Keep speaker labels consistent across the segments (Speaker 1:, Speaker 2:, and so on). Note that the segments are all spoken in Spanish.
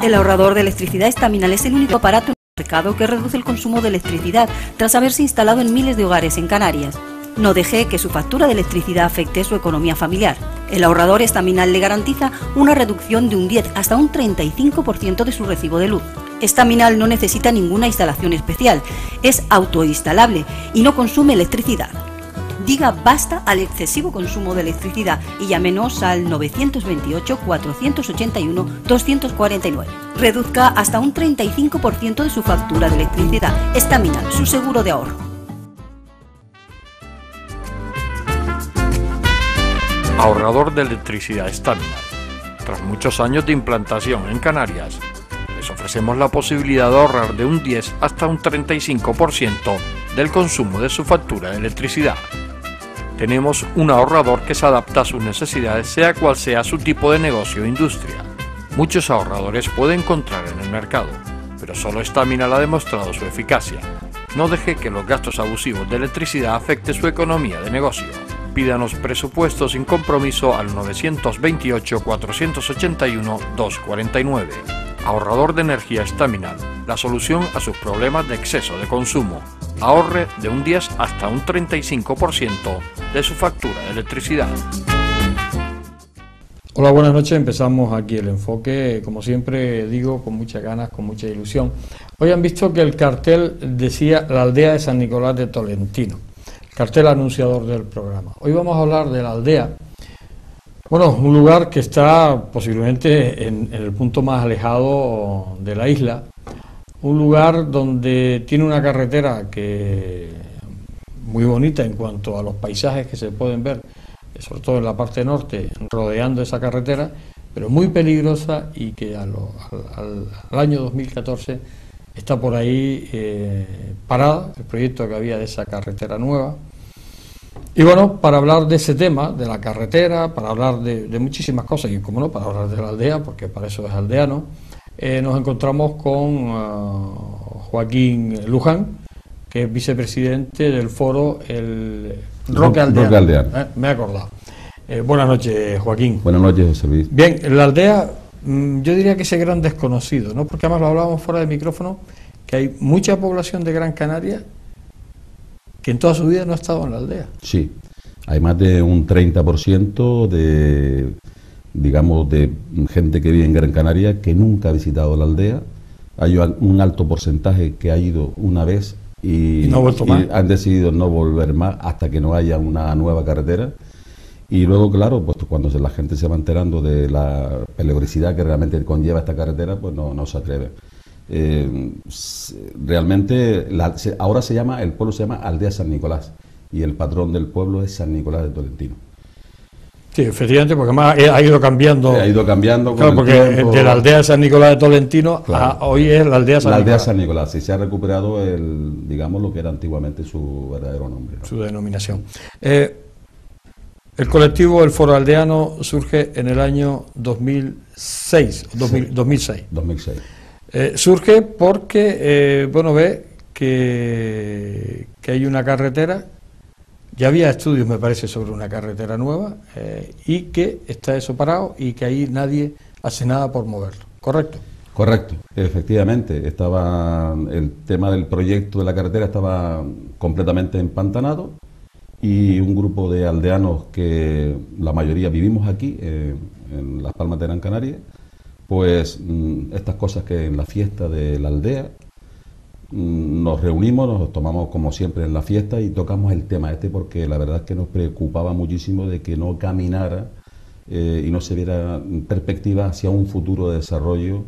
Speaker 1: El ahorrador de electricidad Estaminal es el único aparato en el mercado que reduce el consumo de electricidad tras haberse instalado en miles de hogares en Canarias. No deje que su factura de electricidad afecte su economía familiar. El ahorrador Estaminal le garantiza una reducción de un 10 hasta un 35% de su recibo de luz. Estaminal no necesita ninguna instalación especial, es autoinstalable y no consume electricidad. Diga basta al excesivo consumo de electricidad y llámenos al 928-481-249. Reduzca hasta un 35% de su factura de electricidad. Estaminal, su seguro de ahorro.
Speaker 2: Ahorrador de electricidad Estaminal. Tras muchos años de implantación en Canarias, les ofrecemos la posibilidad de ahorrar de un 10 hasta un 35% del consumo de su factura de electricidad. Tenemos un ahorrador que se adapta a sus necesidades, sea cual sea su tipo de negocio o industria. Muchos ahorradores puede encontrar en el mercado, pero solo Estaminal ha demostrado su eficacia. No deje que los gastos abusivos de electricidad afecten su economía de negocio. Pídanos presupuesto sin compromiso al 928-481-249. Ahorrador de energía Estaminal, la solución a sus problemas de exceso de consumo. Ahorre de un 10 hasta un 35% de su factura de electricidad.
Speaker 3: Hola, buenas noches. Empezamos aquí el enfoque, como siempre digo, con muchas ganas, con mucha ilusión. Hoy han visto que el cartel decía la aldea de San Nicolás de Tolentino, cartel anunciador del programa. Hoy vamos a hablar de la aldea, bueno, un lugar que está posiblemente en el punto más alejado de la isla, un lugar donde tiene una carretera que muy bonita en cuanto a los paisajes que se pueden ver, sobre todo en la parte norte, rodeando esa carretera, pero muy peligrosa y que al año 2014 está por ahí parada, el proyecto que había de esa carretera nueva. Y bueno, para hablar de ese tema, de la carretera, para hablar de muchísimas cosas, y como no, para hablar de la aldea, porque para eso es aldeano, nos encontramos con Joaquín Luján, que es vicepresidente del foro El Roque Aldeano. Me he acordado. Buenas noches, Joaquín.
Speaker 4: Buenas noches, José Luis.
Speaker 3: Bien, la aldea, yo diría que es el gran desconocido, ¿no? Porque además lo hablábamos fuera de micrófono, que hay mucha población de Gran Canaria que en toda su vida no ha estado en la aldea.
Speaker 4: Sí, hay más de un 30% de, digamos, de gente que vive en Gran Canaria que nunca ha visitado la aldea. Hay un alto porcentaje que ha ido una vez y
Speaker 3: no ha vuelto más.
Speaker 4: Han decidido no volver más hasta que no haya una nueva carretera. Y luego, claro, pues cuando la gente se va enterando de la peligrosidad que realmente conlleva esta carretera, pues no se atreve. Realmente ahora el pueblo se llama Aldea San Nicolás y el patrón del pueblo es San Nicolás de Tolentino.
Speaker 3: Sí, efectivamente, porque además ha ido cambiando.
Speaker 4: Ha ido cambiando.
Speaker 3: Claro, porque de la aldea San Nicolás de Tolentino, claro, a hoy es la aldea San Nicolás.
Speaker 4: La aldea San Nicolás, y se ha recuperado digamos, lo que era antiguamente su verdadero nombre, ¿no?
Speaker 3: Su denominación. El colectivo El Foro Aldeano surge en el año 2006. Surge porque, bueno, ve que hay una carretera, ya había estudios, me parece, sobre una carretera nueva, y que está eso parado y que ahí nadie hace nada por moverlo, ¿correcto?
Speaker 4: Correcto, efectivamente, el tema del proyecto de la carretera estaba completamente empantanado y un grupo de aldeanos que la mayoría vivimos aquí, en Las Palmas de Gran Canaria, pues estas cosas que en la fiesta de la aldea nos reunimos, nos tomamos como siempre en la fiesta y tocamos el tema porque la verdad es que nos preocupaba muchísimo de que no caminara y no se viera perspectiva hacia un futuro de desarrollo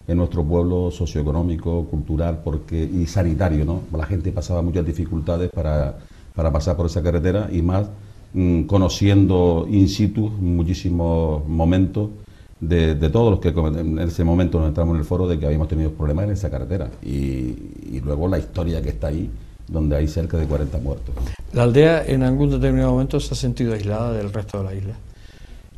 Speaker 4: en nuestro pueblo socioeconómico, cultural y sanitario, ¿no? La gente pasaba muchas dificultades para pasar por esa carretera y más conociendo in situ muchísimos momentos de todos los que en ese momento nos entramos en el foro de que habíamos tenido problemas en esa carretera y luego la historia que está ahí, donde hay cerca de 40 muertos.
Speaker 3: ¿La aldea en algún determinado momento se ha sentido aislada del resto de la isla?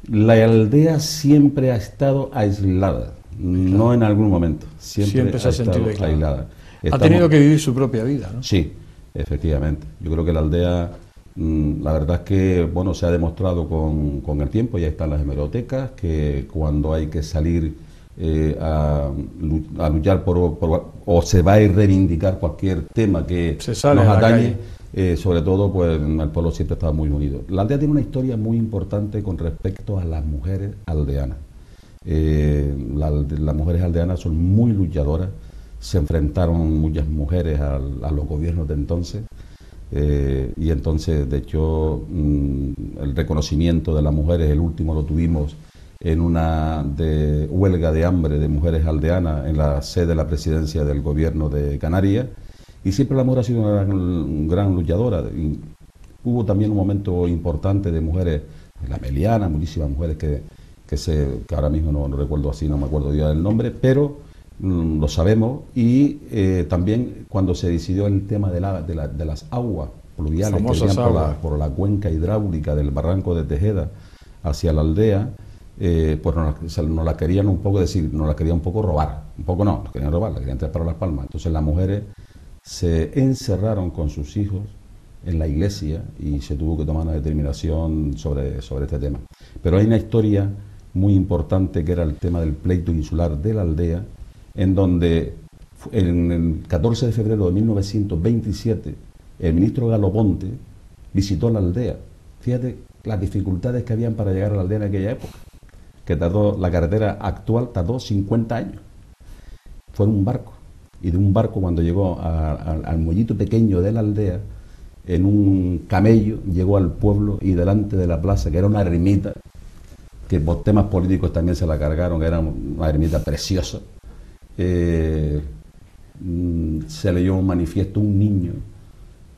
Speaker 4: La aldea siempre ha estado aislada, no en algún momento, siempre
Speaker 3: se ha sentido aislada.
Speaker 4: Ha
Speaker 3: tenido que vivir su propia vida, ¿no?
Speaker 4: Sí, efectivamente. Yo creo que la aldea, la verdad es que bueno, se ha demostrado con el tiempo, ya están las hemerotecas, que cuando hay que salir a luchar o se va a reivindicar cualquier tema que nos atañe, sobre todo pues el pueblo siempre estaba muy unido. La aldea tiene una historia muy importante con respecto a las mujeres aldeanas. Las mujeres aldeanas son muy luchadoras, se enfrentaron muchas mujeres a los gobiernos de entonces, y entonces de hecho el reconocimiento de las mujeres, el último lo tuvimos en una huelga de hambre de mujeres aldeanas en la sede de la presidencia del gobierno de Canarias, y siempre la mujer ha sido una gran luchadora. Y hubo también un momento importante de mujeres, la Meliana, muchísimas mujeres que ahora mismo no recuerdo así, no me acuerdo ya del nombre, pero lo sabemos. Y también cuando se decidió el tema de las aguas pluviales que venían por la cuenca hidráulica del barranco de Tejeda hacia la aldea, pues nos la querían un poco nos la querían un poco robar, nos querían robar, la querían traer para Las Palmas. Entonces las mujeres se encerraron con sus hijos en la iglesia y se tuvo que tomar una determinación sobre este tema. Pero hay una historia muy importante que era el tema del pleito insular de la aldea, en donde en el 14 de febrero de 1927 el ministro Galoponte visitó la aldea. Fíjate las dificultades que habían para llegar a la aldea en aquella época, que la carretera actual tardó 50 años. Fue en un barco, y de un barco, cuando llegó al muellito pequeño de la aldea, en un camello llegó al pueblo, y delante de la plaza, que era una ermita, que por temas políticos también se la cargaron, que era una ermita preciosa, se leyó un manifiesto, un niño,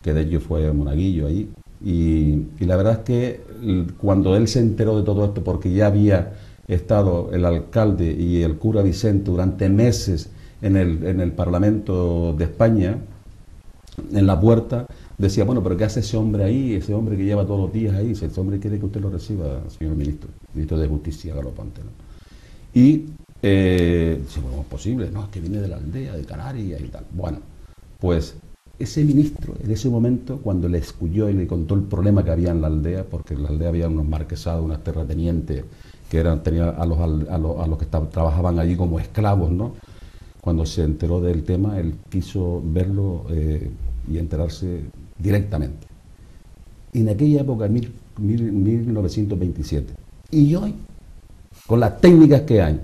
Speaker 4: que de hecho fue monaguillo ahí, y la verdad es que cuando él se enteró de todo esto, porque ya había estado el alcalde y el cura Vicente durante meses en el Parlamento de España, en la puerta, decía, bueno, pero ¿qué hace ese hombre ahí, ese hombre que lleva todos los días ahí? Ese hombre quiere que usted lo reciba, señor ministro de Justicia, Galoponte, ¿no? Y dice, bueno, ¿cómo es posible? No, es que viene de la aldea, de Canarias y tal. Bueno, pues ese ministro, en ese momento, cuando le escuchó y le contó el problema que había en la aldea, porque en la aldea había unos marquesados, unas terratenientes, que tenían a los que trabajaban allí como esclavos, ¿no? Cuando se enteró del tema, él quiso verlo y enterarse directamente. En aquella época, 1927, y hoy, con las técnicas que hay,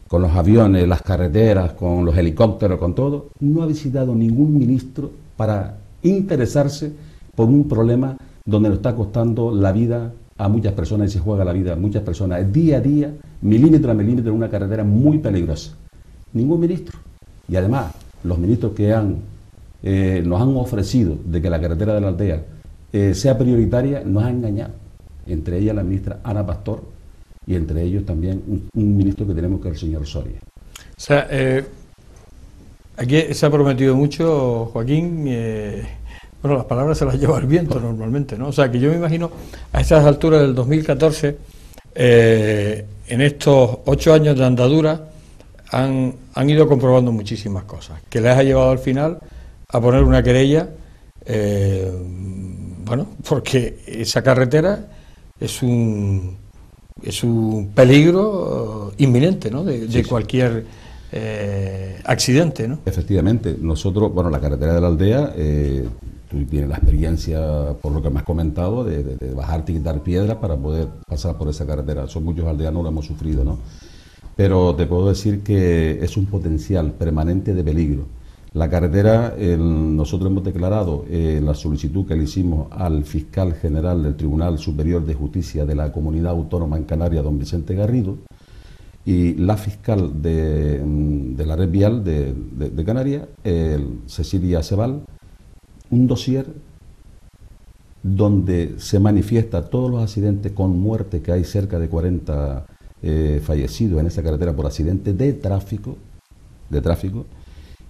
Speaker 4: con los aviones, las carreteras, con los helicópteros, con todo, no ha visitado ningún ministro para interesarse por un problema donde nos está costando la vida a muchas personas, y se juega la vida a muchas personas día a día, milímetro a milímetro, en una carretera muy peligrosa. Ningún ministro. Y además, los ministros que nos han ofrecido de que la carretera de la aldea sea prioritaria, nos han engañado. Entre ellas la ministra Ana Pastor, y entre ellos también un ministro que tenemos, que es el señor Soria.
Speaker 3: O sea, aquí se ha prometido mucho, Joaquín. Bueno, las palabras se las lleva el viento normalmente, ¿no? O sea, que yo me imagino a estas alturas del 2014, en estos 8 años de andadura, han ido comprobando muchísimas cosas, que les ha llevado al final a poner una querella, bueno, porque esa carretera es un peligro inminente, ¿no? De cualquier accidente, ¿no?
Speaker 4: Efectivamente, nosotros, bueno, la carretera de la aldea, tú tienes la experiencia, por lo que me has comentado, de bajarte y quitar piedras para poder pasar por esa carretera. Son muchos aldeanos, lo hemos sufrido, ¿no? Pero te puedo decir que es un potencial permanente de peligro. La carretera, nosotros hemos declarado la solicitud que le hicimos al fiscal general del Tribunal Superior de Justicia de la Comunidad Autónoma en Canarias, don Vicente Garrido, y la fiscal de la red vial de Canarias, Cecilia Cebal, un dossier donde se manifiesta todos los accidentes con muerte, que hay cerca de 40 fallecidos en esa carretera por accidentes de tráfico,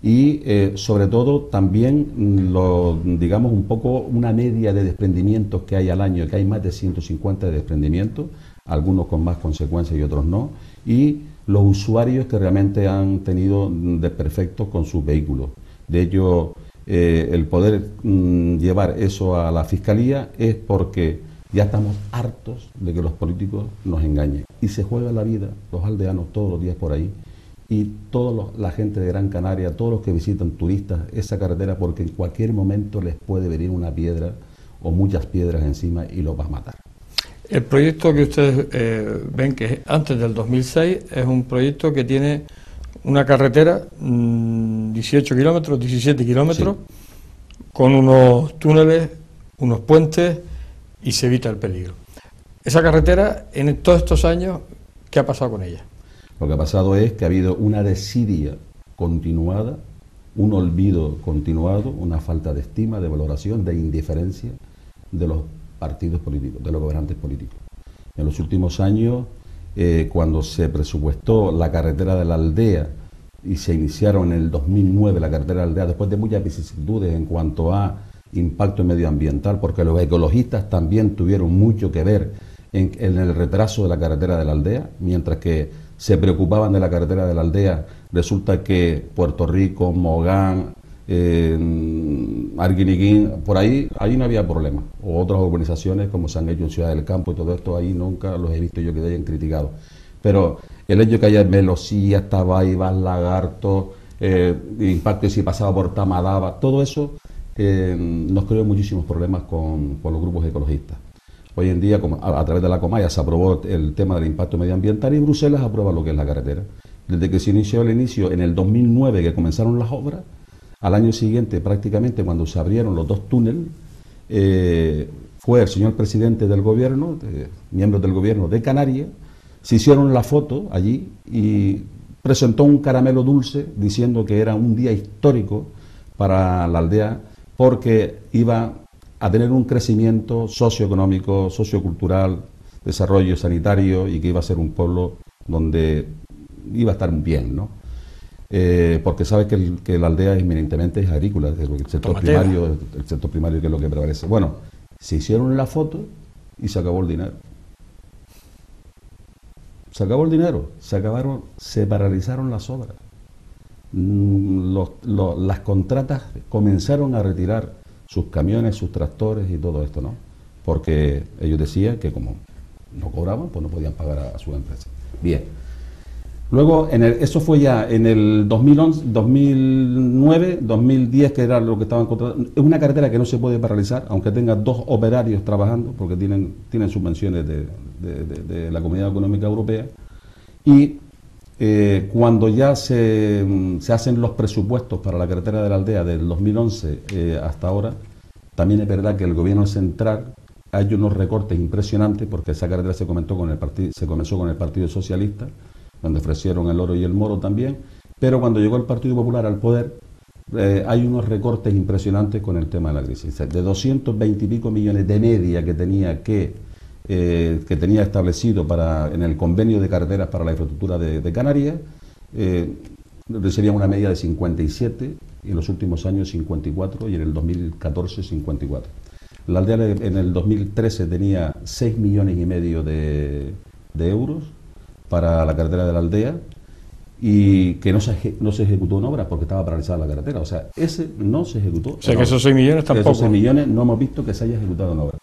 Speaker 4: y sobre todo también digamos un poco una media de desprendimientos que hay al año, que hay más de 150 de desprendimientos, algunos con más consecuencias y otros no, y los usuarios que realmente han tenido desperfectos con sus vehículos. De hecho, el poder llevar eso a la Fiscalía es porque ya estamos hartos de que los políticos nos engañen. y se juega la vida, los aldeanos todos los días por ahí, y toda la gente de Gran Canaria, todos los que visitan turistas, esa carretera, porque en cualquier momento les puede venir una piedra o muchas piedras encima y los va a matar.
Speaker 3: El proyecto que ustedes ven que es antes del 2006 es un proyecto que tiene una carretera, 18 kilómetros, 17 kilómetros, sí, con unos túneles, unos puentes, y se evita el peligro. Esa carretera, en todos estos años, ¿qué ha pasado con ella?
Speaker 4: Lo que ha pasado es que ha habido una desidia continuada, un olvido continuado, una falta de estima, de valoración, de indiferencia de los partidos políticos, de los gobernantes políticos. En los últimos años, cuando se presupuestó la carretera de la aldea y se iniciaron en el 2009 la carretera de la aldea, después de muchas vicisitudes en cuanto a impacto medioambiental, porque los ecologistas también tuvieron mucho que ver en el retraso de la carretera de la aldea, mientras que se preocupaban de la carretera de la aldea, resulta que Puerto Rico, Mogán, Arguiniquín, por ahí no había problema, o otras urbanizaciones como se han hecho en Ciudad del Campo y todo esto, ahí nunca los he visto yo que hayan criticado. Pero el hecho que haya Melosía, Tabaibas, Lagarto, impacto si pasaba por Tamadaba, todo eso nos creó muchísimos problemas con los grupos ecologistas. Hoy en día, a través de la Comaya, se aprobó el tema del impacto medioambiental y Bruselas aprueba lo que es la carretera. Desde que se inició en el 2009, que comenzaron las obras, al año siguiente, prácticamente, cuando se abrieron los dos túneles, fue el señor presidente del gobierno, miembros del gobierno de Canarias, se hicieron la foto allí y presentó un caramelo dulce diciendo que era un día histórico para la aldea porque iba a tener un crecimiento socioeconómico, sociocultural, desarrollo sanitario y que iba a ser un pueblo donde iba a estar bien, ¿no? Porque sabes que la aldea eminentemente es agrícola, el sector primario que es lo que prevalece. Bueno, se hicieron la foto y se acabó el dinero. Se acabó el dinero, se paralizaron las obras. Las contratas comenzaron a retirar sus camiones, sus tractores y todo esto, ¿no? Porque ellos decían que como no cobraban, pues no podían pagar a su empresa. Bien. Luego, eso fue ya en el 2011, 2009, 2010, que era lo que estaban contratando. Es una carretera que no se puede paralizar, aunque tenga 2 operarios trabajando, porque tienen subvenciones de la Comunidad Económica Europea. Y cuando ya se hacen los presupuestos para la carretera de la aldea del 2011 hasta ahora, también es verdad que el gobierno central hay unos recortes impresionantes, porque esa carretera se comenzó con el Partido Socialista, donde ofrecieron el oro y el moro también, pero cuando llegó el Partido Popular al poder, hay unos recortes impresionantes con el tema de la crisis. De 220 y pico millones de media que tenía establecido en el convenio de carreteras para la infraestructura de Canarias, recibía una media de 57, y en los últimos años 54, y en el 2014 54. La aldea en el 2013 tenía 6 millones y medio de euros para la carretera de la aldea, y que no se ejecutó en obras porque estaba paralizada la carretera. O sea, ese no se ejecutó.
Speaker 3: O sea, que esos 6 millones tampoco.
Speaker 4: Esos 6 millones no hemos visto que se haya ejecutado en obras.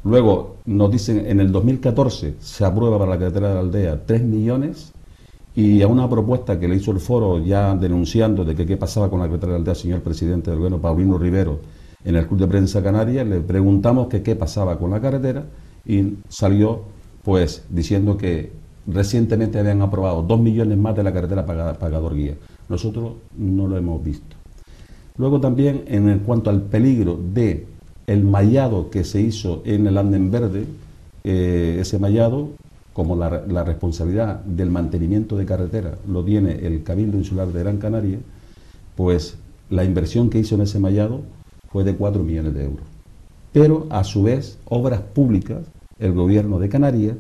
Speaker 4: Luego nos dicen, en el 2014 se aprueba para la carretera de la aldea 3 millones, y a una propuesta que le hizo el foro ya denunciando de que qué pasaba con la carretera de la aldea, señor presidente del gobierno, Paulino Rivero, en el Club de Prensa Canaria, le preguntamos que qué pasaba con la carretera, y salió pues diciendo que recientemente habían aprobado 2 millones más de la carretera pagador guía. Nosotros no lo hemos visto. Luego también, en cuanto al peligro de el mallado que se hizo en el Anden Verde, ese mallado, como la responsabilidad del mantenimiento de carretera lo tiene el Cabildo Insular de Gran Canaria, pues la inversión que hizo en ese mallado fue de 4 millones de euros. Pero a su vez, Obras Públicas, el gobierno de Canarias,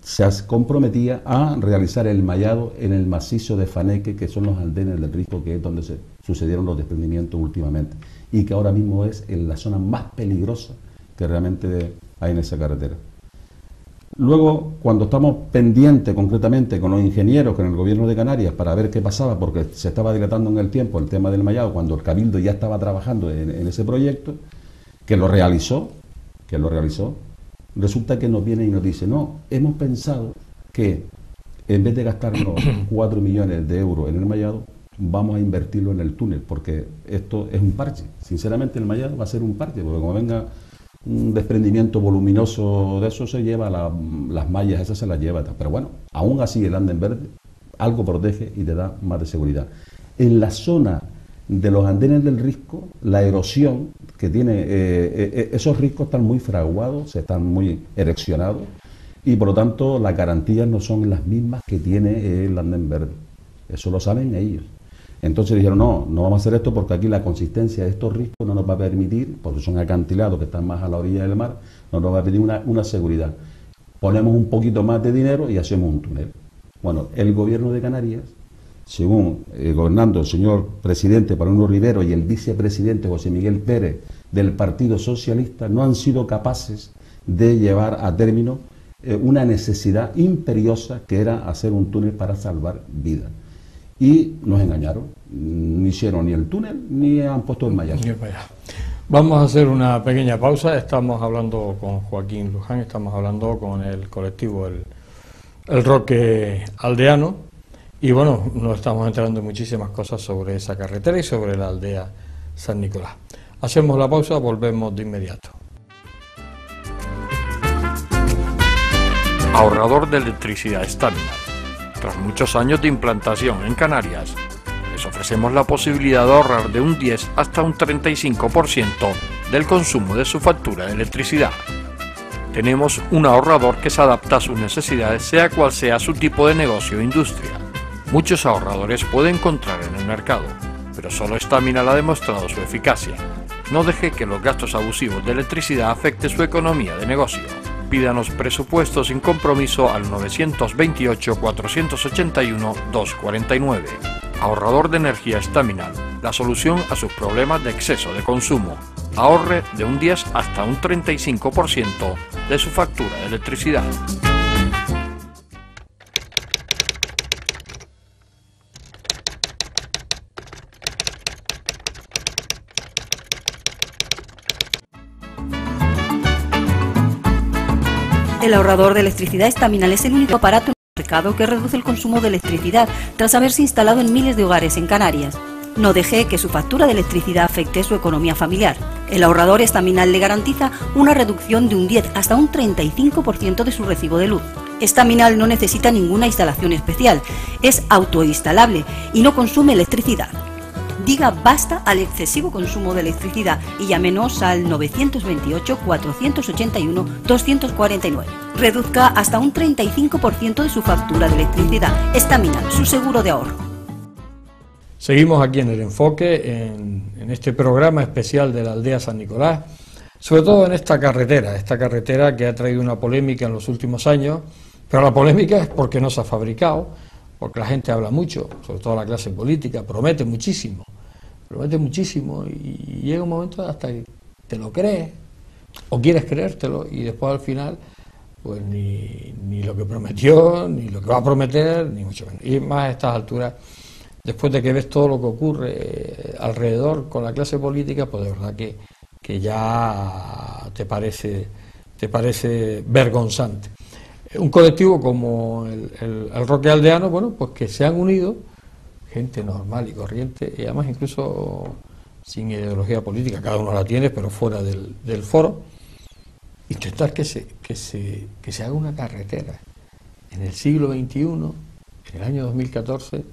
Speaker 4: se comprometía a realizar el mallado en el macizo de Faneque, que son los andenes del Risco, que es donde se sucedieron los desprendimientos últimamente, y que ahora mismo es en la zona más peligrosa que realmente hay en esa carretera. Luego, cuando estamos pendientes concretamente con los ingenieros, con el gobierno de Canarias, para ver qué pasaba, porque se estaba dilatando en el tiempo el tema del mallado, cuando el Cabildo ya estaba trabajando en ese proyecto, que lo realizó, resulta que nos viene y nos dice, no, hemos pensado que en vez de gastarnos 4 millones de euros en el mallado, vamos a invertirlo en el túnel, porque esto es un parche. Sinceramente el mallado va a ser un parche, porque como venga un desprendimiento voluminoso de eso, se lleva las mallas, esas se las lleva. Pero bueno, aún así el andén verde algo protege y te da más de seguridad. En la zona de los andenes del risco, la erosión que tiene, esos riscos están muy fraguados, están muy ereccionados, y por lo tanto las garantías no son las mismas que tiene el andén verde. Eso lo saben ellos. Entonces dijeron, no vamos a hacer esto porque aquí la consistencia de estos riscos no nos va a permitir, porque son acantilados que están más a la orilla del mar, no nos va a permitir una seguridad. Ponemos un poquito más de dinero y hacemos un túnel. Bueno, el gobierno de Canarias, según gobernando el señor presidente Paulino Rivero y el vicepresidente José Miguel Pérez del Partido Socialista, no han sido capaces de llevar a término una necesidad imperiosa que era hacer un túnel para salvar vidas. Y nos engañaron, no hicieron ni el túnel ni han puesto el mallazo.
Speaker 3: Vamos a hacer una pequeña pausa. Estamos hablando con Joaquín Luján, estamos hablando con el colectivo El Roque Aldeano, y bueno, nos estamos enterando de muchísimas cosas sobre esa carretera y sobre la aldea San Nicolás. Hacemos la pausa, volvemos de inmediato.
Speaker 2: Ahorrador de electricidad Staminal. Tras muchos años de implantación en Canarias, les ofrecemos la posibilidad de ahorrar de un 10 hasta un 35% del consumo de su factura de electricidad. Tenemos un ahorrador que se adapta a sus necesidades, sea cual sea su tipo de negocio o industria. Muchos ahorradores puede encontrar en el mercado, pero solo Staminal ha demostrado su eficacia. No deje que los gastos abusivos de electricidad afecten su economía de negocio. Pídanos presupuesto sin compromiso al 921-481-249. Ahorrador de energía Staminal, la solución a sus problemas de exceso de consumo. Ahorre de un 10 hasta un 35% de su factura de electricidad.
Speaker 1: El ahorrador de electricidad Staminal es el único aparato en el mercado que reduce el consumo de electricidad tras haberse instalado en miles de hogares en Canarias. No deje que su factura de electricidad afecte su economía familiar. El ahorrador Staminal le garantiza una reducción de un 10 hasta un 35% de su recibo de luz. Staminal no necesita ninguna instalación especial, es autoinstalable y no consume electricidad. Diga basta al excesivo consumo de electricidad y llámenos al 928-481-249. Reduzca hasta un 35% de su factura de electricidad. Staminal, su seguro de ahorro.
Speaker 3: Seguimos aquí en El Enfoque, en este programa especial de la aldea San Nicolás, sobre todo en esta carretera que ha traído una polémica en los últimos años, pero la polémica es porque no se ha fabricado, porque la gente habla mucho, sobre todo la clase política, promete muchísimo y llega un momento hasta que te lo crees o quieres creértelo y después al final pues ni lo que prometió, ni lo que va a prometer, ni mucho menos. Y más a estas alturas, después de que ves todo lo que ocurre alrededor con la clase política, pues de verdad que ya te parece vergonzante. Un colectivo como el Roque Aldeano, bueno, pues que se han unido gente normal y corriente, y además incluso sin ideología política, cada uno la tiene, pero fuera del foro, intentar que se haga una carretera en el siglo XXI, en el año 2014,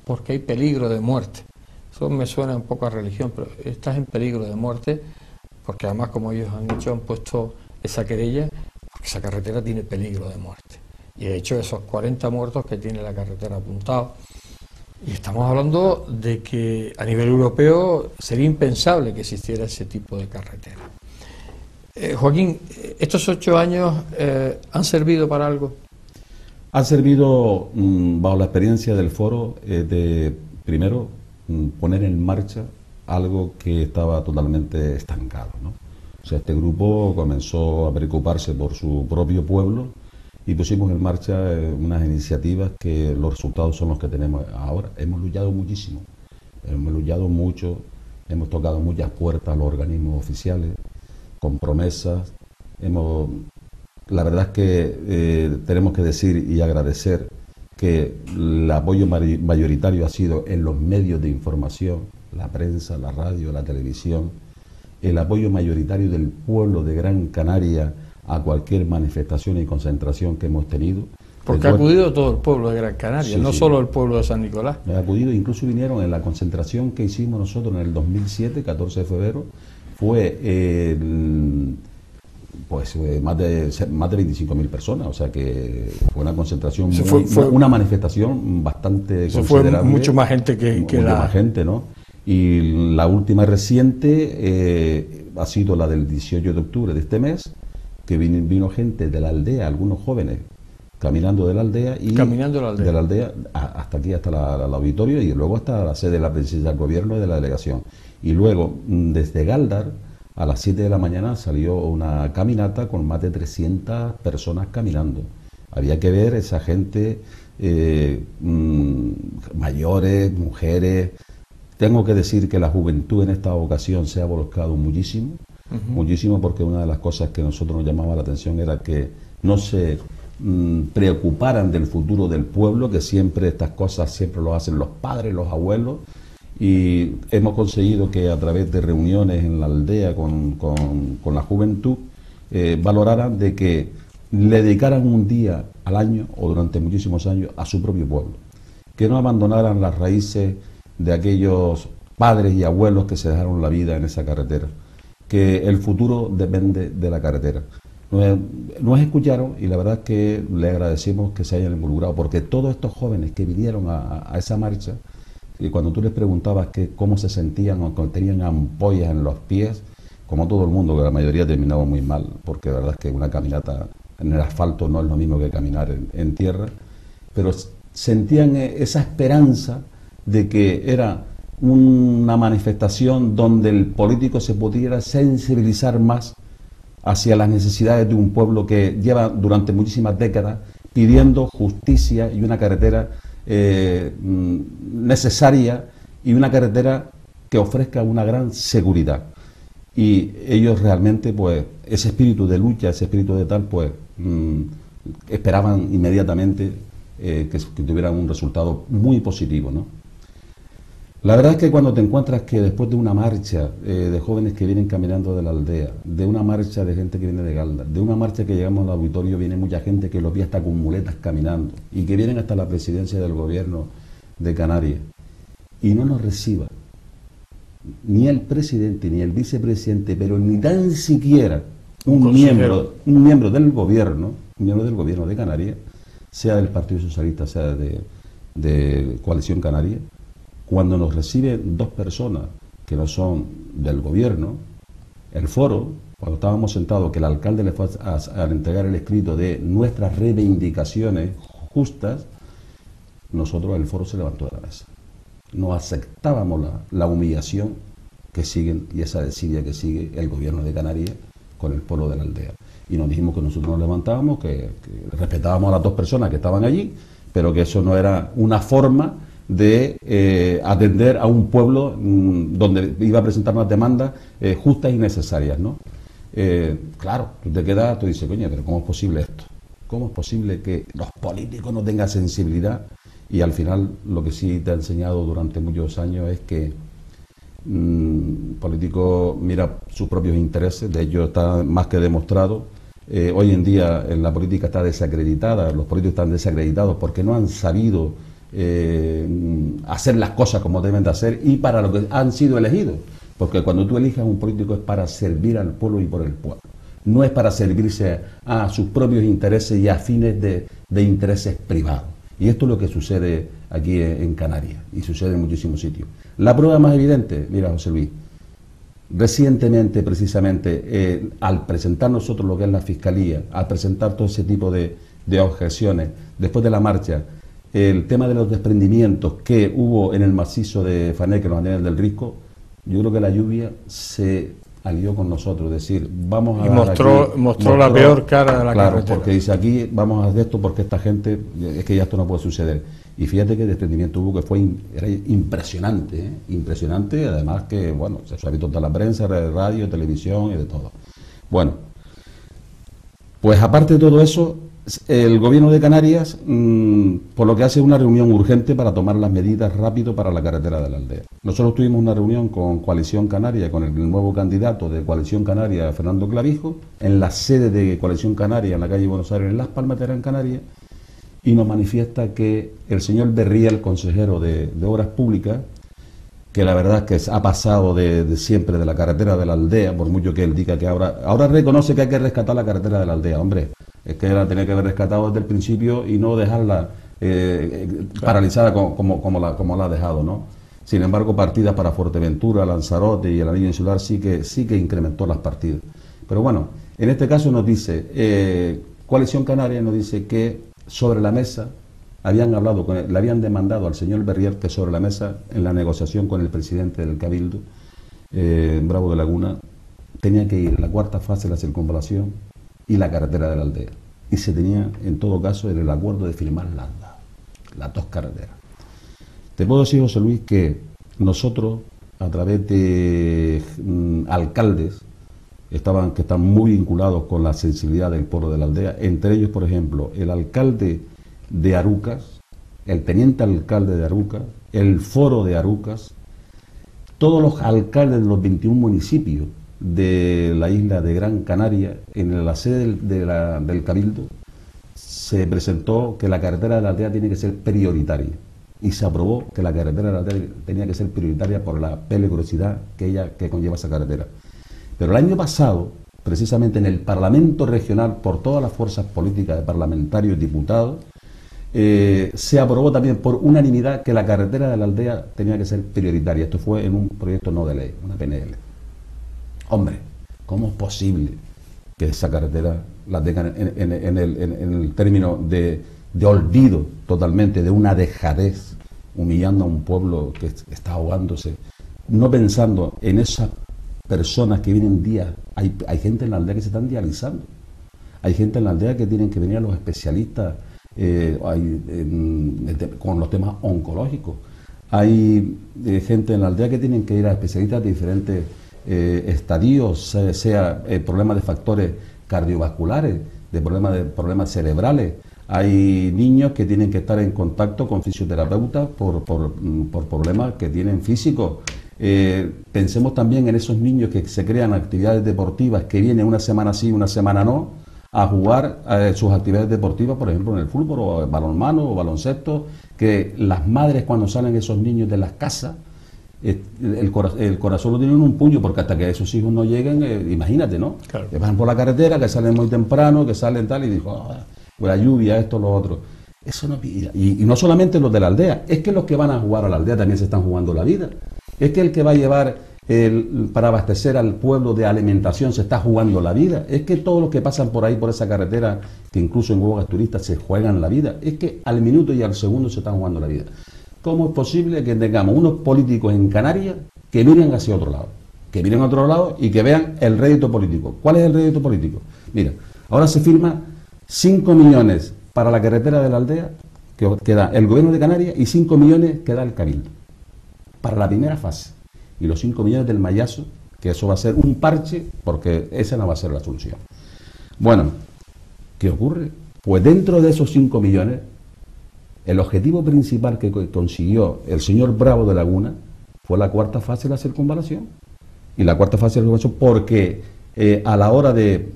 Speaker 3: porque hay peligro de muerte. Eso me suena un poco a religión, pero estás en peligro de muerte, porque además, como ellos han dicho, han puesto esa querella, porque esa carretera tiene peligro de muerte. Y de hecho, esos 40 muertos que tiene la carretera apuntados. Y estamos hablando de que a nivel europeo sería impensable que existiera ese tipo de carretera. Joaquín, ¿estos 8 años han servido para algo?
Speaker 4: Han servido, bajo la experiencia del foro, de primero poner en marcha algo que estaba totalmente estancado, ¿no? O sea, este grupo comenzó a preocuparse por su propio pueblo y pusimos en marcha unas iniciativas que los resultados son los que tenemos ahora. Hemos luchado muchísimo, hemos luchado mucho, hemos tocado muchas puertas a los organismos oficiales, con promesas, hemos la verdad es que tenemos que decir y agradecer que el apoyo mayoritario ha sido en los medios de información, la prensa, la radio, la televisión, el apoyo mayoritario del pueblo de Gran Canaria a cualquier manifestación y concentración que hemos tenido.
Speaker 3: Porque ha acudido todo el pueblo de Gran Canaria,
Speaker 4: sí,
Speaker 3: no
Speaker 4: sí,
Speaker 3: solo el pueblo de San Nicolás.
Speaker 4: Ha acudido, incluso vinieron en la concentración que hicimos nosotros en el 2007, 14 de febrero, fue más de 25.000 personas, o sea que fue una concentración, una manifestación bastante considerable.
Speaker 3: Fue mucho más gente
Speaker 4: más gente, ¿no? Y la última reciente ha sido la del 18 de octubre de este mes, que vino gente de la aldea, algunos jóvenes, caminando de la aldea de la aldea hasta aquí, hasta el auditorio, y luego hasta la sede de la presidencia del gobierno y de la delegación. Y luego, desde Gáldar, a las 7 de la mañana salió una caminata con más de 300 personas caminando. Había que ver esa gente, mayores, mujeres. Tengo que decir que la juventud en esta ocasión se ha volcado muchísimo, muchísimo, porque una de las cosas que a nosotros nos llamaba la atención era que no se preocuparan del futuro del pueblo, que siempre estas cosas siempre lo hacen los padres, los abuelos, y hemos conseguido que a través de reuniones en la aldea con la juventud valoraran de que le dedicaran un día al año o durante muchísimos años a su propio pueblo, que no abandonaran las raíces de aquellos padres y abuelos que se dejaron la vida en esa carretera, que el futuro depende de la carretera. Nos escucharon y la verdad es que le agradecemos que se hayan involucrado, porque todos estos jóvenes que vinieron a esa marcha, y cuando tú les preguntabas cómo se sentían o que tenían ampollas en los pies, como todo el mundo, que la mayoría terminaba muy mal, porque la verdad es que una caminata en el asfalto no es lo mismo que caminar en tierra, pero sentían esa esperanza de que era una manifestación donde el político se pudiera sensibilizar más hacia las necesidades de un pueblo que lleva durante muchísimas décadas pidiendo justicia y una carretera necesaria y una carretera que ofrezca una gran seguridad. Y ellos realmente, pues, ese espíritu de lucha, ese espíritu de tal, pues, esperaban inmediatamente que tuvieran un resultado muy positivo, ¿no? La verdad es que cuando te encuentras que después de una marcha de jóvenes que vienen caminando de la aldea, de una marcha de gente que viene de Gáldar, de una marcha que llegamos al auditorio, viene mucha gente que los vi hasta con muletas caminando y que vienen hasta la presidencia del gobierno de Canarias y no nos reciba ni el presidente ni el vicepresidente, pero ni tan siquiera un miembro del gobierno de Canarias, sea del Partido Socialista, sea de Coalición Canaria. Cuando nos reciben dos personas que no son del gobierno, el foro, cuando estábamos sentados, que el alcalde le fue a entregar el escrito de nuestras reivindicaciones justas, nosotros, el foro se levantó de la mesa. No aceptábamos la humillación que siguen y esa desidia que sigue el gobierno de Canarias con el pueblo de la aldea. Y nos dijimos que nosotros nos levantábamos, que respetábamos a las dos personas que estaban allí, pero que eso no era una forma de atender a un pueblo donde iba a presentar unas demandas justas y necesarias, ¿no? Claro, tú te quedas, tú dices, coño, pero ¿cómo es posible esto? ¿Cómo es posible que los políticos no tengan sensibilidad? Y al final lo que sí te ha enseñado durante muchos años es que el político mira sus propios intereses, de ello está más que demostrado. Hoy en día en la política está desacreditada, los políticos están desacreditados porque no han sabido hacer las cosas como deben de hacer y para lo que han sido elegidos, porque cuando tú eliges a un político es para servir al pueblo y por el pueblo, no es para servirse a sus propios intereses y a fines de intereses privados. Y esto es lo que sucede aquí en Canarias y sucede en muchísimos sitios. La prueba más evidente, mira, José Luis, recientemente precisamente al presentar nosotros lo que es la Fiscalía, al presentar todo ese tipo de objeciones después de la marcha, el tema de los desprendimientos que hubo en el macizo de Faneque, en los Andenes del Risco, yo creo que la lluvia se alió con nosotros, es decir, vamos a
Speaker 3: y mostró la peor cara de la carretera.
Speaker 4: Porque dice, aquí vamos a hacer esto porque esta gente, es que ya esto no puede suceder. Y fíjate que el desprendimiento hubo que era impresionante, impresionante, además que, bueno, se ha visto toda la prensa, radio, televisión y de todo. Bueno, Pues aparte de todo eso, el gobierno de Canarias, por lo que hace una reunión urgente para tomar las medidas rápido para la carretera de la aldea. Nosotros tuvimos una reunión con Coalición Canaria, con el nuevo candidato de Coalición Canaria, Fernando Clavijo, en la sede de Coalición Canaria, en la calle Buenos Aires, en Las Palmas de Gran Canaria, y nos manifiesta que el señor Berría, el consejero de Obras Públicas, que la verdad es que ha pasado de siempre de la carretera de la aldea, por mucho que él diga que ahora reconoce que hay que rescatar la carretera de la aldea, hombre, es que la tenía que haber rescatado desde el principio y no dejarla paralizada como la ha dejado, ¿no? Sin embargo, partidas para Fuerteventura, Lanzarote y el anillo insular sí que incrementó las partidas. Pero bueno, en este caso nos dice, Coalición Canaria nos dice que sobre la mesa habían hablado le habían demandado al señor Berrier que sobre la mesa, en la negociación con el presidente del Cabildo, Bravo de Laguna, tenía que ir la cuarta fase de la circunvalación y la carretera de la aldea. Y se tenía, en todo caso, en el acuerdo de firmar las dos carreteras. Te puedo decir, José Luis, que nosotros, a través de alcaldes, que están muy vinculados con la sensibilidad del pueblo de la aldea, entre ellos, por ejemplo, el alcalde de Arucas, el teniente alcalde de Arucas, el foro de Arucas, todos los alcaldes de los 21 municipios de la isla de Gran Canaria, en la sede del Cabildo, se presentó que la carretera de la aldea tiene que ser prioritaria y se aprobó que la carretera de la aldea tenía que ser prioritaria por la peligrosidad que conlleva esa carretera. Pero el año pasado, precisamente en el Parlamento Regional, por todas las fuerzas políticas de parlamentarios y diputados, se aprobó también por unanimidad que la carretera de la aldea tenía que ser prioritaria. Esto fue en un proyecto no de ley, una PNL. Hombre, ¿cómo es posible que esa carretera la tengan en el término de olvido totalmente, de una dejadez, humillando a un pueblo que está ahogándose, no pensando en esas personas que vienen días? Hay gente en la aldea que se están dializando, hay gente en la aldea que tienen que venir a los especialistas con los temas oncológicos, hay gente en la aldea que tienen que ir a especialistas de diferentes estadios, sea problemas de factores cardiovasculares, de problemas cerebrales. Hay niños que tienen que estar en contacto con fisioterapeutas por problemas que tienen físicos. Pensemos también en esos niños que se crean actividades deportivas, que vienen una semana sí, una semana no, a jugar sus actividades deportivas, por ejemplo en el fútbol o balonmano o baloncesto, que las madres cuando salen esos niños de las casas, el corazón lo tienen en un puño, porque hasta que esos hijos no lleguen, imagínate, ¿no? Claro. Que van por la carretera, que salen muy temprano, que salen tal, y dijo, la lluvia, esto, lo otro. Eso no, y no solamente los de la aldea, es que los que van a jugar a la aldea también se están jugando la vida. Es que el que va a llevar para abastecer al pueblo de alimentación se está jugando la vida. Es que todos los que pasan por ahí, por esa carretera, que incluso en huelgas turistas se juegan la vida, es que al minuto y al segundo se están jugando la vida. ¿Cómo es posible que tengamos unos políticos en Canarias que miren hacia otro lado? Que miren a otro lado y que vean el rédito político. ¿Cuál es el rédito político? Mira, ahora se firma 5 millones para la carretera de la aldea, que da el gobierno de Canarias, y 5 millones que da el Cabildo, para la primera fase. Y los 5 millones del mayazo, que eso va a ser un parche, porque esa no va a ser la solución. Bueno, ¿qué ocurre? Pues dentro de esos 5 millones, el objetivo principal que consiguió el señor Bravo de Laguna fue la cuarta fase de la circunvalación. Y la cuarta fase de la circunvalación porque a la hora de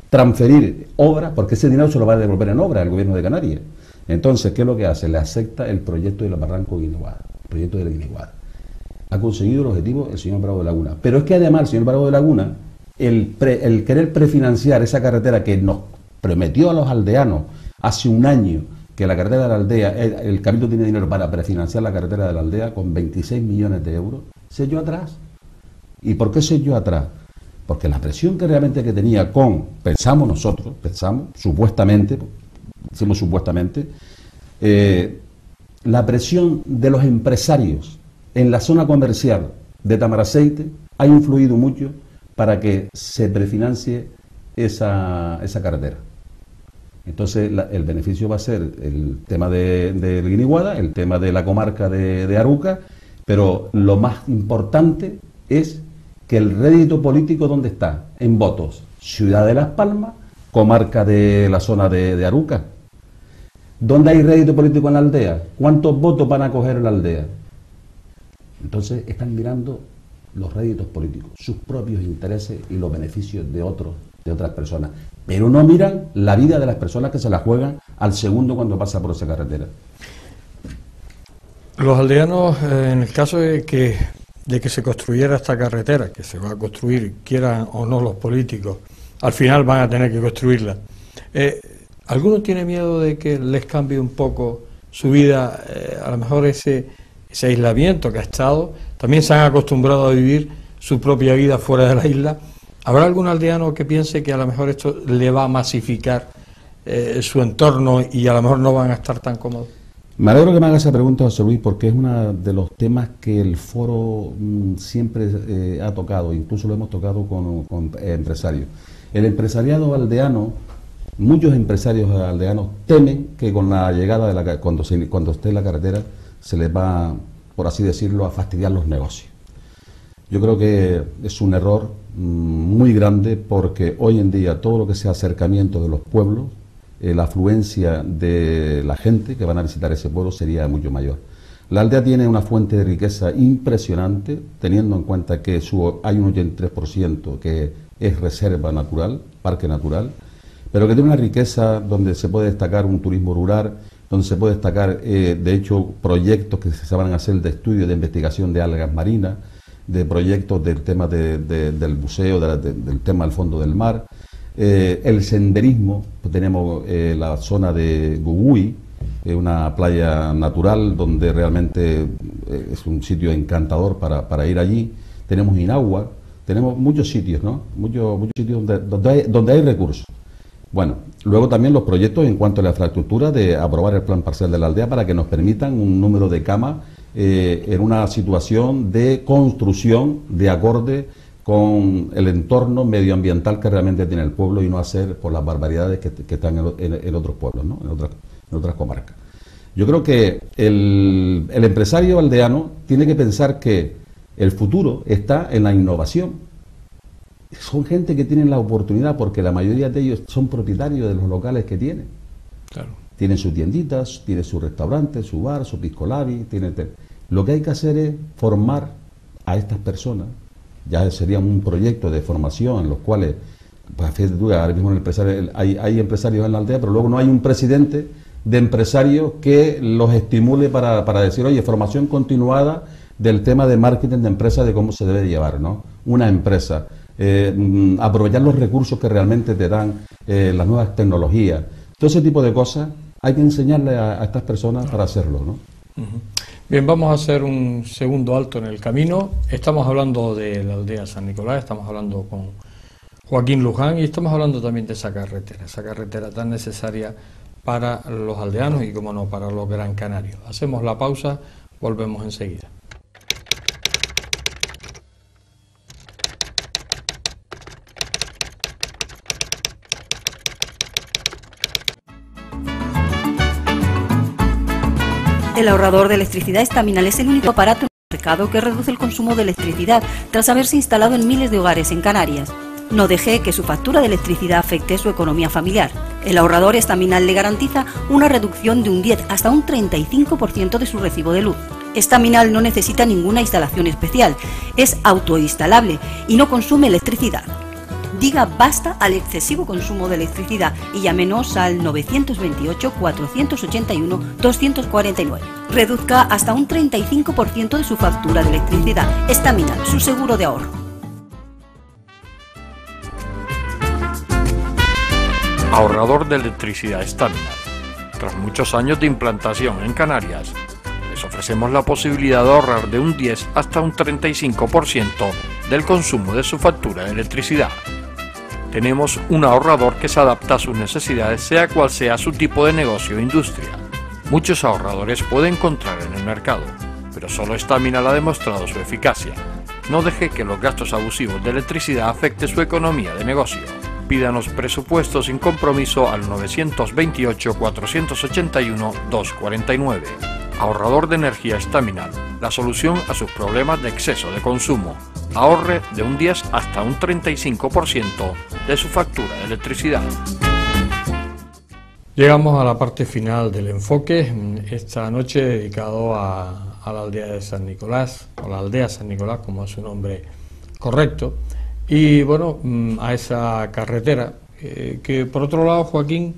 Speaker 4: transferir obras, porque ese dinero se lo va a devolver en obra al gobierno de Canarias. Entonces, ¿qué es lo que hace? Le acepta el proyecto de la Barranco Guiniguada, el proyecto de la Guiniguada. Ha conseguido el objetivo el señor Bravo de Laguna. Pero es que además el señor Bravo de Laguna, el querer prefinanciar esa carretera que nos prometió a los aldeanos hace un año, que la carretera de la aldea, el Cabildo tiene dinero para prefinanciar la carretera de la aldea con 26 millones de euros, se echó atrás. ¿Y por qué se echó atrás? Porque la presión que realmente tenía pensamos supuestamente, decimos supuestamente, la presión de los empresarios en la zona comercial de Tamaraceite ha influido mucho para que se prefinancie esa carretera. Entonces el beneficio va a ser el tema de Guiniguada, el tema de la comarca de Aruca, pero lo más importante es que el rédito político, ¿dónde está? En votos. Ciudad de Las Palmas, comarca de la zona de Aruca. ¿Dónde hay rédito político en la aldea? ¿Cuántos votos van a coger en la aldea? Entonces están mirando los réditos políticos, sus propios intereses y los beneficios de otras personas, pero no miran la vida de las personas que se la juegan al segundo cuando pasa por esa carretera.
Speaker 3: Los aldeanos, en el caso de que se construyera esta carretera, que se va a construir, quieran o no los políticos, al final van a tener que construirla. ¿Alguno tiene miedo de que les cambie un poco su vida? A lo mejor ese aislamiento que ha estado, también se han acostumbrado a vivir su propia vida fuera de la isla. ¿Habrá algún aldeano que piense que a lo mejor esto le va a masificar su entorno y a lo mejor no van a estar tan cómodos?
Speaker 4: Me alegro que me haga esa pregunta, José Luis, porque es uno de los temas que el foro siempre ha tocado, incluso lo hemos tocado con empresarios. El empresariado aldeano, muchos empresarios aldeanos temen que con la llegada cuando esté la carretera se les va, por así decirlo, a fastidiar los negocios. Yo creo que es un error muy grande, porque hoy en día todo lo que sea acercamiento de los pueblos, la afluencia de la gente que van a visitar ese pueblo sería mucho mayor. La aldea tiene una fuente de riqueza impresionante, teniendo en cuenta que hay un 83% que es reserva natural, parque natural, pero que tiene una riqueza donde se puede destacar un turismo rural, donde se puede destacar, de hecho, proyectos que se van a hacer de estudio, de investigación de algas marinas, de proyectos del tema del buceo, del tema del fondo del mar. El senderismo, pues tenemos la zona de Gugui, una playa natural donde realmente es un sitio encantador para ir allí. Tenemos Inagua, tenemos muchos sitios, ¿no? Muchos sitios donde hay recursos. Bueno, luego también los proyectos en cuanto a la infraestructura, de aprobar el plan parcial de la aldea para que nos permitan un número de camas en una situación de construcción de acorde con el entorno medioambiental que realmente tiene el pueblo, y no hacer por las barbaridades que están en otros pueblos, ¿no? en otras comarcas. Yo creo que el empresario aldeano tiene que pensar que el futuro está en la innovación. Son gente que tienen la oportunidad, porque la mayoría de ellos son propietarios de los locales que tienen.
Speaker 3: Claro.
Speaker 4: Tienen sus tienditas, tienen su restaurante, su bar, su pisco labi. Lo que hay que hacer es formar a estas personas. Ya sería un proyecto de formación en los cuales, pues fíjate tú, ahora mismo hay empresarios en la aldea, pero luego no hay un presidente de empresarios que los estimule para decir, oye, formación continuada del tema de marketing de empresa, de cómo se debe llevar, ¿no? Una empresa, aprovechar los recursos que realmente te dan las nuevas tecnologías, todo ese tipo de cosas hay que enseñarle a estas personas para hacerlo, ¿no?
Speaker 3: Uh-huh. Bien, vamos a hacer un segundo alto en el camino. Estamos hablando de la aldea San Nicolás, estamos hablando con Joaquín Luján y estamos hablando también de esa carretera tan necesaria para los aldeanos y, como no, para los gran canarios. Hacemos la pausa, volvemos enseguida.
Speaker 1: El ahorrador de electricidad Estaminal es el único aparato en el mercado que reduce el consumo de electricidad tras haberse instalado en miles de hogares en Canarias. No deje que su factura de electricidad afecte su economía familiar. El ahorrador Estaminal le garantiza una reducción de un 10 hasta un 35% de su recibo de luz. Estaminal no necesita ninguna instalación especial, es autoinstalable y no consume electricidad. Diga basta al excesivo consumo de electricidad y llámenos al 921-481-249. Reduzca hasta un 35% de su factura de electricidad. Estaminal, su seguro de ahorro.
Speaker 2: Ahorrador de electricidad Estaminal. Tras muchos años de implantación en Canarias, les ofrecemos la posibilidad de ahorrar de un 10 hasta un 35% del consumo de su factura de electricidad. Tenemos un ahorrador que se adapta a sus necesidades, sea cual sea su tipo de negocio o industria. Muchos ahorradores puede encontrar en el mercado, pero solo Estaminal ha demostrado su eficacia. No deje que los gastos abusivos de electricidad afecten su economía de negocio. Pídanos presupuestos sin compromiso al 928-481-249. Ahorrador de energía Estaminal, la solución a sus problemas de exceso de consumo. ahorre de un 10 hasta un 35% de su factura de electricidad.
Speaker 3: Llegamos a la parte final del enfoque, esta noche dedicado a la aldea de San Nicolás, o la aldea San Nicolás, como es su nombre correcto, y bueno, a esa carretera, que por otro lado, Joaquín,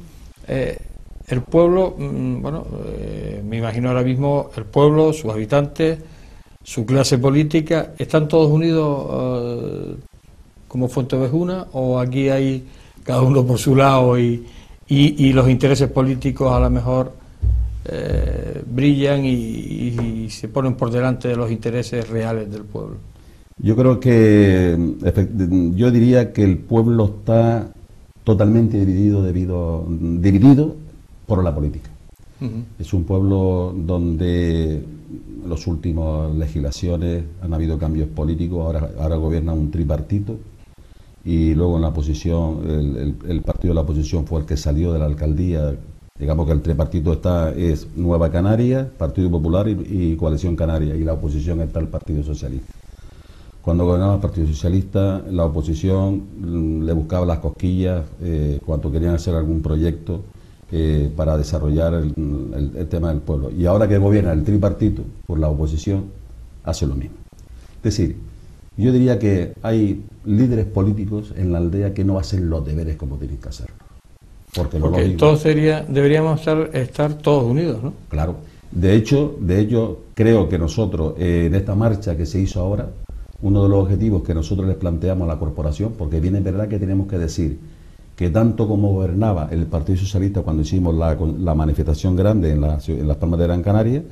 Speaker 3: el pueblo, me imagino ahora mismo, el pueblo, sus habitantes, su clase política, ¿están todos unidos como Fuentevejuna, o aquí hay cada uno por su lado y los intereses políticos a lo mejor brillan y se ponen por delante de los intereses reales del pueblo?
Speaker 4: Yo creo que, yo diría que el pueblo está totalmente dividido por la política. Es un pueblo donde en las últimas legislaciones han habido cambios políticos, ahora gobierna un tripartito, y luego en la oposición, el partido de la oposición fue el que salió de la alcaldía. Digamos que el tripartito es Nueva Canarias, Partido Popular y Coalición Canaria, y la oposición está el Partido Socialista. Cuando gobernaba el Partido Socialista, la oposición le buscaba las cosquillas cuando querían hacer algún proyecto para desarrollar el tema del pueblo. Y ahora que gobierna el tripartito, pues la oposición hace lo mismo. Es decir, yo diría que hay líderes políticos en la aldea que no hacen los deberes como tienen que hacerlo. Porque
Speaker 3: todos deberíamos estar todos unidos, ¿no?
Speaker 4: Claro. De hecho, creo que nosotros, en esta marcha que se hizo ahora, uno de los objetivos que nosotros les planteamos a la corporación, porque bien es verdad que tenemos que decir que tanto como gobernaba el Partido Socialista cuando hicimos la manifestación grande en Las Palmas de Gran Canaria,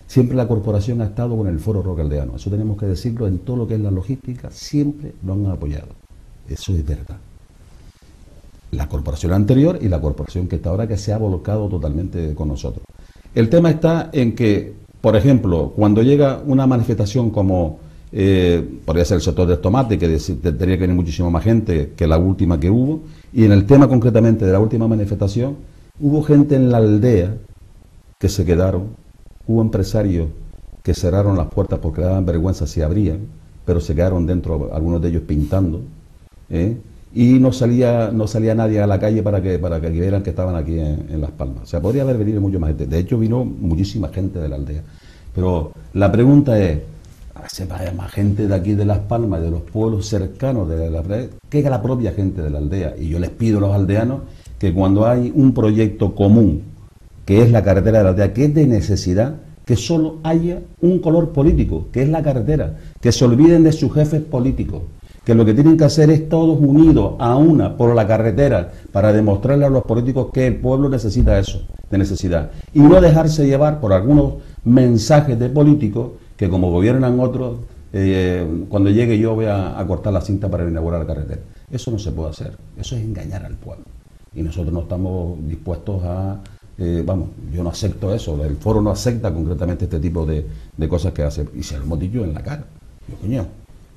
Speaker 4: siempre la corporación ha estado con el Foro Roque Aldeano. Eso tenemos que decirlo en todo lo que es la logística, siempre lo han apoyado. Eso es verdad. La corporación anterior y la corporación que está ahora, que se ha volcado totalmente con nosotros. El tema está en que, por ejemplo, cuando llega una manifestación como podría ser el sector del tomate, que tendría que venir muchísima más gente que la última que hubo, y en el tema concretamente de la última manifestación, hubo gente en la aldea que se quedaron, hubo empresarios que cerraron las puertas porque le daban vergüenza si abrían, pero se quedaron dentro, algunos de ellos pintando, y no salía nadie a la calle para que vieran que estaban aquí en Las Palmas. O sea, podría haber venido mucho más gente. De hecho, vino muchísima gente de la aldea. Pero la pregunta es, se vaya más gente de aquí de Las Palmas, de los pueblos cercanos de la que la propia gente de la aldea. Y yo les pido a los aldeanos que cuando hay un proyecto común, que es la carretera de la aldea, que es de necesidad, que solo haya un color político, que es la carretera, que se olviden de sus jefes políticos, que lo que tienen que hacer es todos unidos a una por la carretera para demostrarle a los políticos que el pueblo necesita eso, de necesidad, y no dejarse llevar por algunos mensajes de políticos que como gobiernan otros, cuando llegue yo voy a cortar la cinta para inaugurar la carretera. Eso no se puede hacer, eso es engañar al pueblo. Y nosotros no estamos dispuestos a, yo no acepto eso, el foro no acepta concretamente este tipo de cosas que hace. Y se lo hemos dicho en la cara. Yo, coño,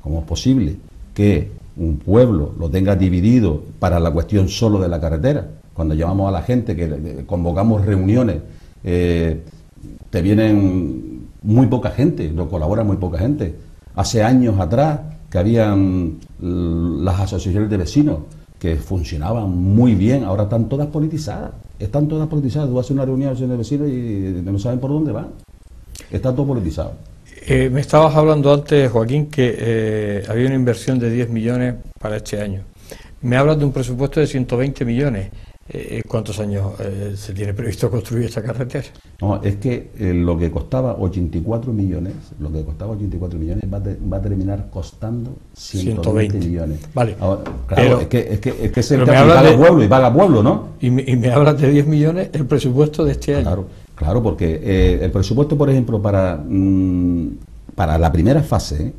Speaker 4: ¿cómo es posible que un pueblo lo tenga dividido para la cuestión solo de la carretera? Cuando llamamos a la gente, que convocamos reuniones, te vienen muy poca gente, no colabora muy poca gente. Hace años atrás que habían las asociaciones de vecinos que funcionaban muy bien, ahora están todas politizadas. Están todas politizadas. Tú haces una reunión de vecinos y no saben por dónde van. Está todo politizado.
Speaker 3: Me estabas hablando antes, Joaquín, que había una inversión de 10 millones para este año. Me hablas de un presupuesto de 120 millones. ¿Cuántos años se tiene previsto construir esta carretera?
Speaker 4: No, es que lo que costaba 84 millones, va a terminar costando 120 millones.
Speaker 3: Vale.
Speaker 4: Ahora, claro, es que es el que paga pueblo, ¿no?
Speaker 3: Y me hablas de 10 millones el presupuesto de este año.
Speaker 4: Claro, porque el presupuesto, por ejemplo, para la primera fase,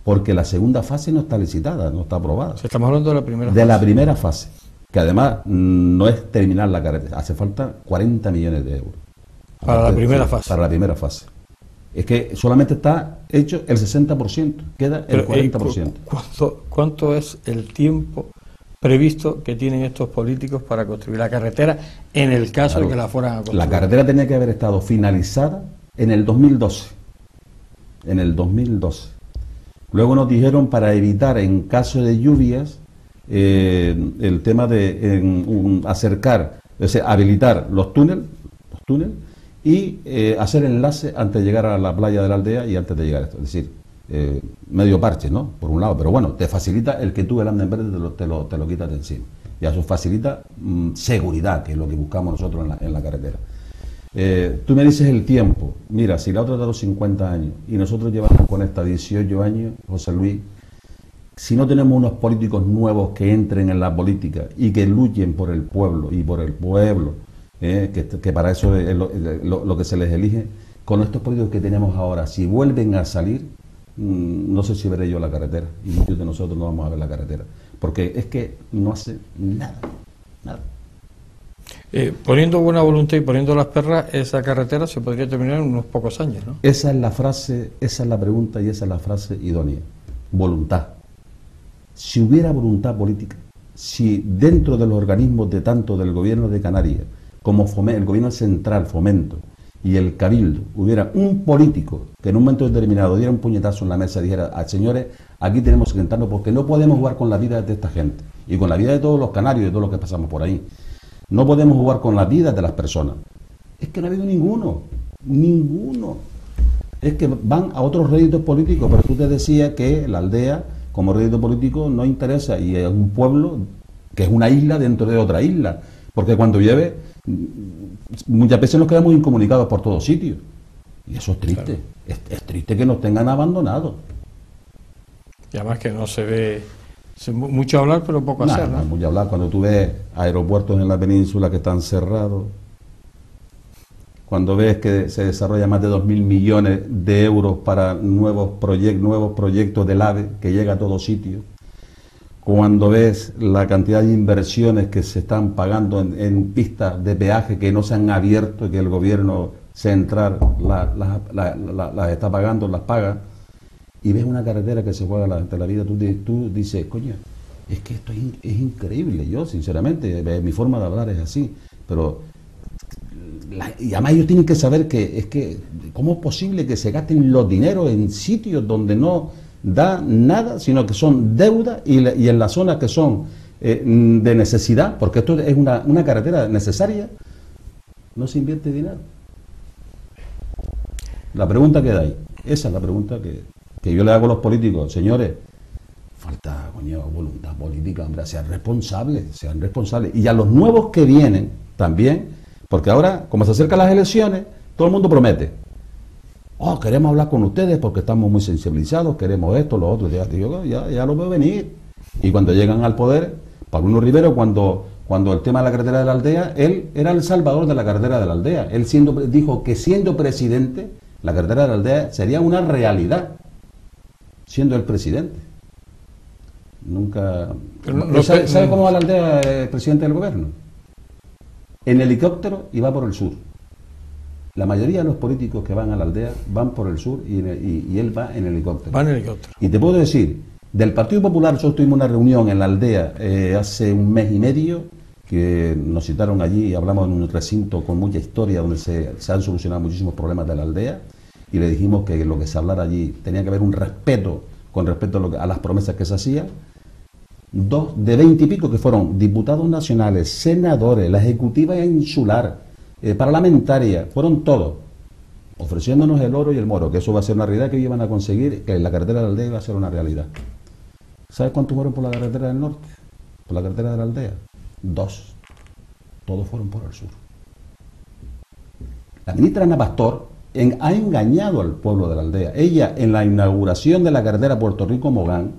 Speaker 4: porque la segunda fase no está licitada, no está aprobada.
Speaker 3: Estamos hablando de la primera fase.
Speaker 4: De la primera fase, que además no es terminar la carretera, hace falta 40 millones de euros.
Speaker 3: Para la primera fase.
Speaker 4: Para la primera fase. Es que solamente está hecho el 60%, queda el 40%.
Speaker 3: ¿Cuánto es el tiempo previsto que tienen estos políticos para construir la carretera en el caso de que la fueran a construir?
Speaker 4: La carretera tenía que haber estado finalizada en el 2012. En el 2012. Luego nos dijeron para evitar en caso de lluvias el tema de acercar, es decir, habilitar los túneles y hacer enlace antes de llegar a la playa de la aldea y antes de llegar a esto. Es decir, medio parche, ¿no? Por un lado, pero bueno, te facilita el que tú el andén verde te lo quitas de encima. Y eso facilita seguridad, que es lo que buscamos nosotros en la carretera. Tú me dices el tiempo. Mira, si la otra ha dado 50 años y nosotros llevamos con esta 18 años, José Luis, si no tenemos unos políticos nuevos que entren en la política y que luchen por el pueblo y por el pueblo, que para eso es lo que se les elige, con estos políticos que tenemos ahora, si vuelven a salir, no sé si veré yo la carretera, y muchos de nosotros no vamos a ver la carretera, porque es que no hace nada.
Speaker 3: Poniendo buena voluntad y poniendo las perras, esa carretera se podría terminar en unos pocos años, ¿no?
Speaker 4: Esa es la frase, esa es la pregunta y esa es la frase idónea. Voluntad. Si hubiera voluntad política, si dentro de los organismos de tanto del gobierno de Canarias como el gobierno central, Fomento, y el Cabildo, hubiera un político que en un momento determinado diera un puñetazo en la mesa y dijera, señores, aquí tenemos que sentarnos porque no podemos jugar con la vida de esta gente y con la vida de todos los canarios y de todos los que pasamos por ahí. No podemos jugar con la vida de las personas. Es que no ha habido ninguno. Es que van a otros réditos políticos, pero tú te decías que la aldea como rédito político no interesa y es un pueblo que es una isla dentro de otra isla, porque cuando llueve muchas veces nos quedamos incomunicados por todos sitios y eso es triste. Claro. Es triste que nos tengan abandonados.
Speaker 3: Y además que no se ve mucho hablar pero poco hacer, ¿no?
Speaker 4: Mucho hablar. Cuando tú ves aeropuertos en la península que están cerrados, cuando ves que se desarrolla más de 2.000 millones de euros para nuevos proyectos del AVE que llega a todos sitios, cuando ves la cantidad de inversiones que se están pagando en pistas de peaje que no se han abierto y que el gobierno central las está pagando, las paga, y ves una carretera que se juega ante la vida, tú dices, coño, es que esto es increíble. Yo, sinceramente, mi forma de hablar es así, pero y además ellos tienen que saber que ¿cómo es posible que se gasten los dineros en sitios donde no da nada, sino que son deuda y en las zonas que son de necesidad, porque esto es una carretera necesaria, no se invierte dinero? La pregunta queda ahí. Esa es la pregunta que yo le hago a los políticos. Señores, falta, coño, voluntad política, hombre, sean responsables. Y a los nuevos que vienen también, porque ahora, como se acercan las elecciones, todo el mundo promete. Queremos hablar con ustedes porque estamos muy sensibilizados, queremos esto, lo otro. Ya lo veo venir. Y cuando llegan al poder, Paulino Rivero, cuando el tema de la carretera de la aldea, él era el salvador de la carretera de la aldea. Él dijo que siendo presidente, la carretera de la aldea sería una realidad, siendo el presidente. Nunca... ¿Sabe cómo va la aldea el presidente del gobierno? En helicóptero y va por el sur. La mayoría de los políticos que van a la aldea van por el sur y él va en helicóptero.
Speaker 3: Va en helicóptero.
Speaker 4: Y te puedo decir, del Partido Popular nosotros tuvimos una reunión en la aldea hace un mes y medio, que nos citaron allí y hablamos en un recinto con mucha historia donde se han solucionado muchísimos problemas de la aldea, y le dijimos que lo que se hablara allí tenía que haber un respeto con respecto a las promesas que se hacían. Dos de 20 y pico que fueron diputados nacionales, senadores, la ejecutiva insular, parlamentaria, fueron todos ofreciéndonos el oro y el moro, que eso va a ser una realidad, que iban a conseguir, que la carretera de la aldea iba a ser una realidad. ¿Sabes cuántos fueron por la carretera del norte? Por la carretera de la aldea. 2. Todos fueron por el sur. La ministra Ana Pastor ha engañado al pueblo de la aldea. Ella, en la inauguración de la carretera Puerto Rico-Mogán,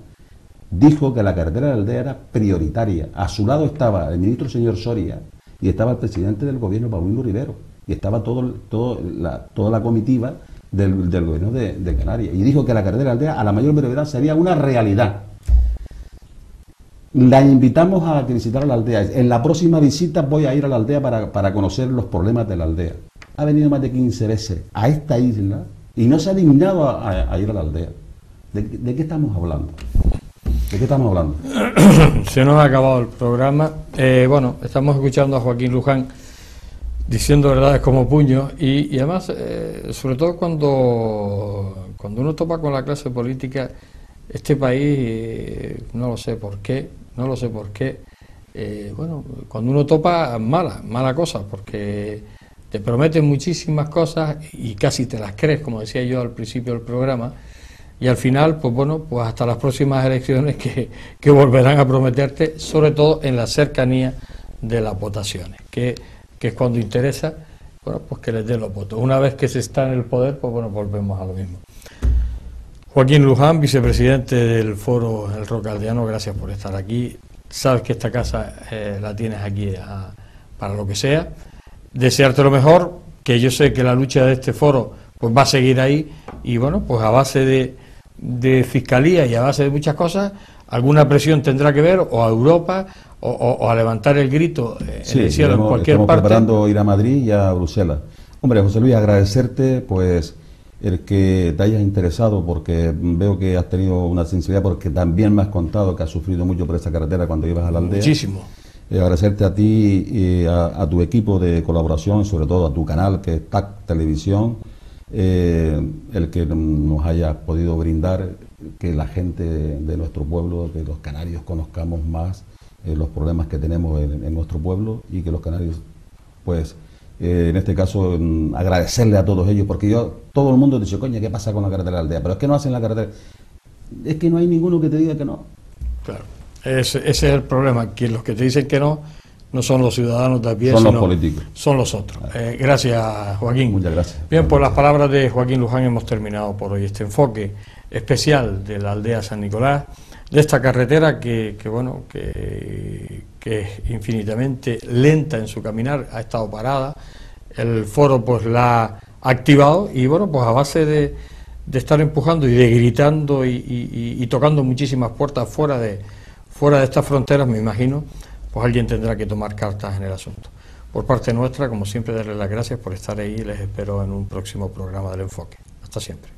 Speaker 4: dijo que la carretera de la aldea era prioritaria. A su lado estaba el ministro señor Soria y estaba el presidente del gobierno, Paulino Rivero, y estaba toda la comitiva del gobierno de Canarias. Y dijo que la carretera de la aldea a la mayor brevedad sería una realidad. La invitamos a visitar la aldea. En la próxima visita voy a ir a la aldea para conocer los problemas de la aldea. Ha venido más de 15 veces a esta isla y no se ha dignado a ir a la aldea. ¿De qué estamos hablando? ¿De qué estamos hablando?
Speaker 3: Se nos ha acabado el programa. Bueno, estamos escuchando a Joaquín Luján diciendo verdades como puños y además, sobre todo cuando uno topa con la clase política, Este país, no lo sé por qué, bueno, cuando uno topa, mala cosa, porque te prometen muchísimas cosas y casi te las crees, como decía yo al principio del programa, y al final, pues bueno, pues hasta las próximas elecciones que volverán a prometerte, sobre todo en la cercanía de las votaciones, que es cuando interesa, bueno, pues que les den los votos. Una vez que se está en el poder, pues bueno, volvemos a lo mismo. Joaquín Luján, vicepresidente del Foro El Roca Aldeano, gracias por estar aquí. Sabes que esta casa la tienes aquí para lo que sea. Desearte lo mejor, que yo sé que la lucha de este foro pues va a seguir ahí, y bueno, pues a base de fiscalía y a base de muchas cosas, alguna presión tendrá que ver, o a Europa, o a levantar el grito en el cielo, en cualquier parte.
Speaker 4: Estamos preparando ir a Madrid y a Bruselas. Hombre, José Luis, agradecerte pues el que te hayas interesado, porque veo que has tenido una sensibilidad, porque también me has contado que has sufrido mucho por esa carretera cuando ibas a la aldea.
Speaker 3: Muchísimo.
Speaker 4: Agradecerte a ti y a tu equipo de colaboración, sobre todo a tu canal, que es TAC Televisión, el que nos haya podido brindar que la gente de nuestro pueblo, de los canarios, conozcamos más los problemas que tenemos en nuestro pueblo, y que los canarios, pues, en este caso, agradecerle a todos ellos, porque todo el mundo dice, coño, ¿qué pasa con la carretera de la aldea? Pero es que no hacen la carretera. Es que no hay ninguno que te diga que no.
Speaker 3: Claro, ese es el problema, que los que te dicen que no son los ciudadanos de a pie,
Speaker 4: son los políticos.
Speaker 3: Son los otros. Gracias, Joaquín.
Speaker 4: Muchas gracias.
Speaker 3: Bien, por las palabras de Joaquín Luján hemos terminado por hoy este enfoque especial de la aldea San Nicolás, de esta carretera que es infinitamente lenta en su caminar, ha estado parada. El foro pues la ha activado, y bueno, pues a base de estar empujando y de gritando y tocando muchísimas puertas fuera de estas fronteras, me imagino, pues alguien tendrá que tomar cartas en el asunto. Por parte nuestra, como siempre, darles las gracias por estar ahí, y les espero en un próximo programa del Enfoque. Hasta siempre.